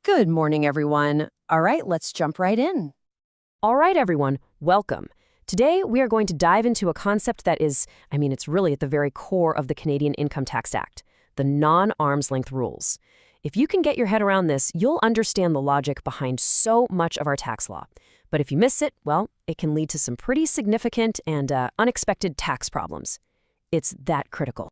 Good morning, everyone. All right, let's jump right in. All right, everyone, welcome. Today, we are going to dive into a concept that is, it's really at the very core of the Canadian Income Tax Act, the non-arm's length rules. If you can get your head around this, you'll understand the logic behind so much of our tax law. But if you miss it, well, it can lead to some pretty significant and unexpected tax problems. It's that critical.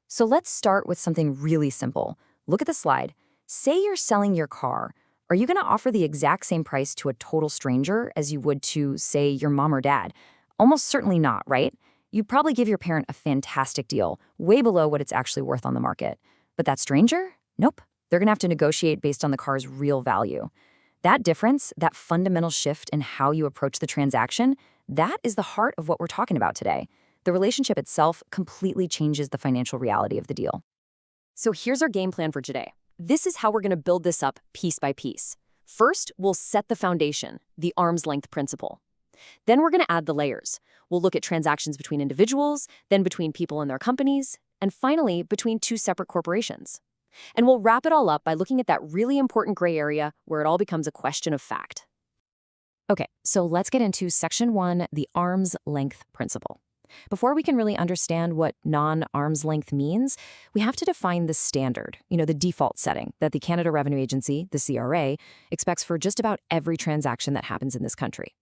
So let's start with something really simple. Look at the slide. Say you're selling your car. Are you going to offer the exact same price to a total stranger as you would to, say, your mom or dad? Almost certainly not, right? You'd probably give your parent a fantastic deal, way below what it's actually worth on the market. But that stranger? Nope. They're going to have to negotiate based on the car's real value. That difference, that fundamental shift in how you approach the transaction, that is the heart of what we're talking about today. The relationship itself completely changes the financial reality of the deal. So here's our game plan for today. This is how we're going to build this up piece by piece. First, we'll set the foundation, the arm's length principle. Then we're going to add the layers. We'll look at transactions between individuals, then between people and their companies, and finally, between two separate corporations. And we'll wrap it all up by looking at that really important gray area where it all becomes a question of fact. Okay, so let's get into Section 1, the arm's length principle. Before we can really understand what non-arm's length means, we have to define the standard, the default setting that the Canada Revenue Agency, the CRA, expects for just about every transaction that happens in this country.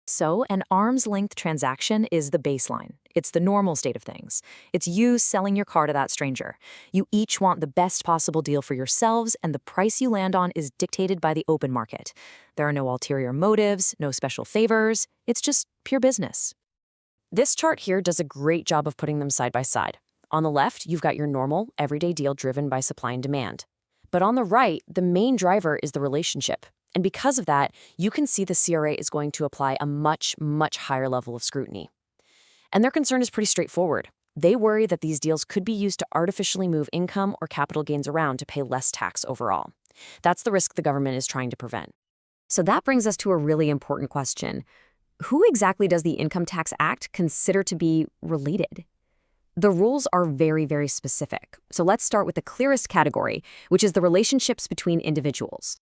So an arm's length transaction is the baseline. It's the normal state of things. It's you selling your car to that stranger. You each want the best possible deal for yourselves, and the price you land on is dictated by the open market. There are no ulterior motives, no special favors. It's just pure business. This chart here does a great job of putting them side by side. On the left, you've got your normal, everyday deal driven by supply and demand. But on the right, the main driver is the relationship. And because of that, you can see the CRA is going to apply a much, much higher level of scrutiny. And their concern is pretty straightforward. They worry that these deals could be used to artificially move income or capital gains around to pay less tax overall. That's the risk the government is trying to prevent. So that brings us to a really important question. Who exactly does the Income Tax Act consider to be related? The rules are very, very specific. So let's start with the clearest category, which is the relationships between individuals.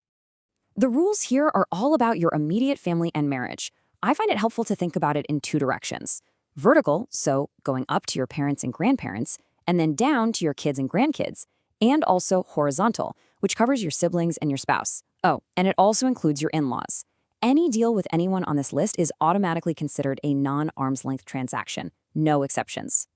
The rules here are all about your immediate family and marriage. I find it helpful to think about it in two directions. Vertical, so going up to your parents and grandparents, and then down to your kids and grandkids. And also horizontal, which covers your siblings and your spouse. Oh, and it also includes your in-laws. Any deal with anyone on this list is automatically considered a non-arm's length transaction. No exceptions.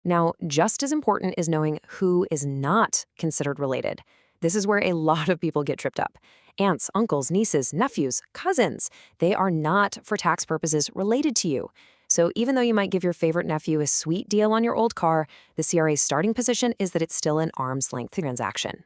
Now, just as important is knowing who is not considered related. This is where a lot of people get tripped up. Aunts, uncles, nieces, nephews, cousins, they are not, for tax purposes, related to you. So even though you might give your favorite nephew a sweet deal on your old car, the CRA's starting position is that it's still an arm's length transaction.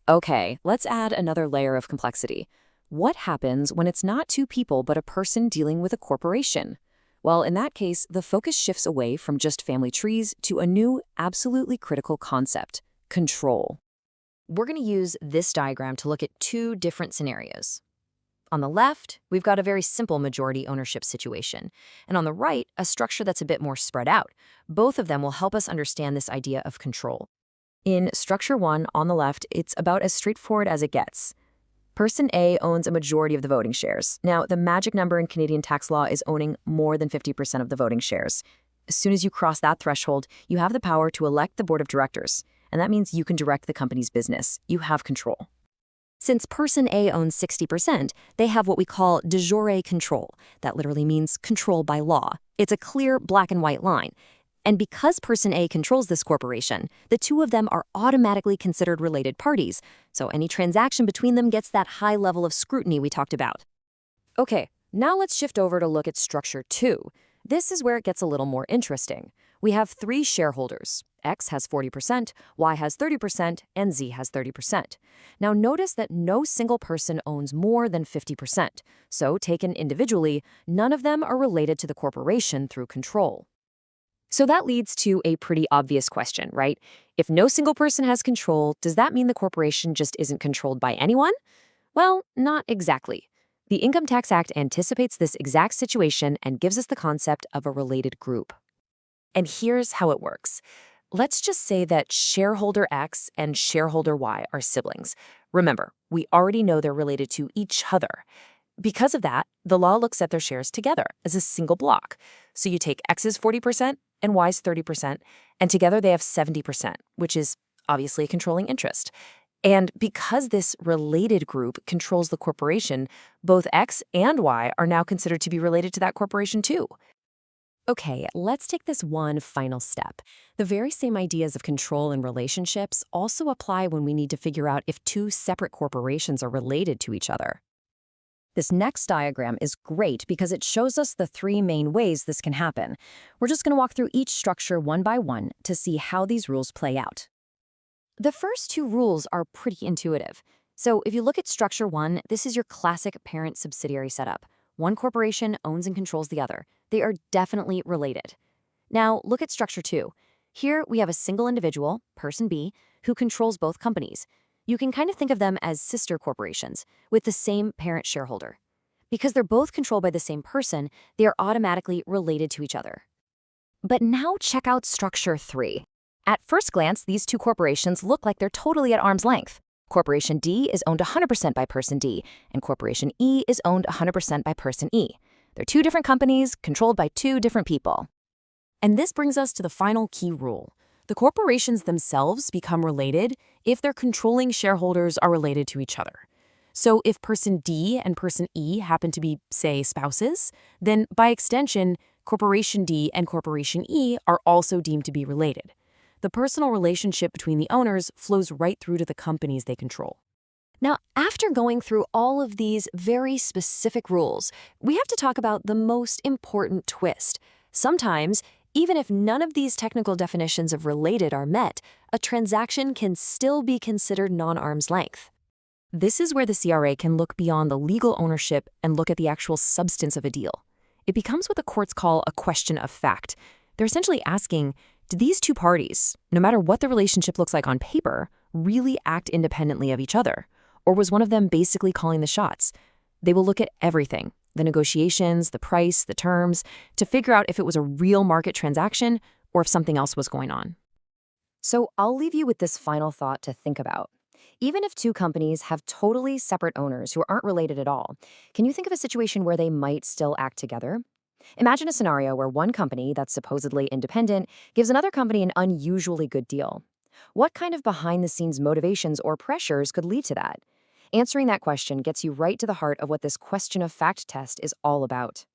Okay, let's add another layer of complexity. What happens when it's not two people but a person dealing with a corporation? Well, in that case, the focus shifts away from just family trees to a new, absolutely critical concept: control. We're going to use this diagram to look at two different scenarios. On the left, we've got a very simple majority ownership situation, and on the right, a structure that's a bit more spread out. Both of them will help us understand this idea of control. In Structure 1, on the left, it's about as straightforward as it gets. Person A owns a majority of the voting shares. Now, the magic number in Canadian tax law is owning more than 50% of the voting shares. As soon as you cross that threshold, you have the power to elect the board of directors, and that means you can direct the company's business. You have control. Since person A owns 60%, they have what we call de jure control. That literally means control by law. It's a clear black and white line. And because person A controls this corporation, the two of them are automatically considered related parties, so any transaction between them gets that high level of scrutiny we talked about. Okay, now let's shift over to look at Structure 2. This is where it gets a little more interesting. We have three shareholders. X has 40%, Y has 30%, and Z has 30%. Now notice that no single person owns more than 50%, so taken individually, none of them are related to the corporation through control. So that leads to a pretty obvious question, right? If no single person has control, does that mean the corporation just isn't controlled by anyone? Well, not exactly. The Income Tax Act anticipates this exact situation and gives us the concept of a related group. And here's how it works. Let's just say that shareholder X and shareholder Y are siblings. Remember, we already know they're related to each other. Because of that, the law looks at their shares together as a single block. So you take X's 40% and Y's 30%, and together they have 70%, which is obviously a controlling interest. And because this related group controls the corporation, both X and Y are now considered to be related to that corporation too. Okay, let's take this one final step. The very same ideas of control and relationships also apply when we need to figure out if two separate corporations are related to each other. This next diagram is great because it shows us the three main ways this can happen. We're just going to walk through each structure one by one to see how these rules play out. The first two rules are pretty intuitive. So if you look at structure 1, this is your classic parent-subsidiary setup. One corporation owns and controls the other. They are definitely related. Now look at structure 2. Here we have a single individual, person B, who controls both companies. You can kind of think of them as sister corporations with the same parent shareholder. Because they're both controlled by the same person, they are automatically related to each other. But now check out structure 3. At first glance, these two corporations look like they're totally at arm's length. Corporation D is owned 100% by person D, and Corporation E is owned 100% by person E. They're two different companies controlled by two different people. And this brings us to the final key rule. The corporations themselves become related if their controlling shareholders are related to each other. So if person D and person E happen to be, say, spouses, then by extension, Corporation D and Corporation E are also deemed to be related. The personal relationship between the owners flows right through to the companies they control. Now, after going through all of these very specific rules, we have to talk about the most important twist. Sometimes, even if none of these technical definitions of related are met, a transaction can still be considered non-arm's length. This is where the CRA can look beyond the legal ownership and look at the actual substance of a deal. It becomes what the courts call a question of fact. They're essentially asking, do these two parties, no matter what the relationship looks like on paper, really act independently of each other? Or was one of them basically calling the shots? They will look at everything, the negotiations, the price, the terms, to figure out if it was a real market transaction or if something else was going on. So I'll leave you with this final thought to think about. Even if two companies have totally separate owners who aren't related at all, can you think of a situation where they might still act together? Imagine a scenario where one company that's supposedly independent gives another company an unusually good deal. What kind of behind-the-scenes motivations or pressures could lead to that? Answering that question gets you right to the heart of what this question of fact test is all about.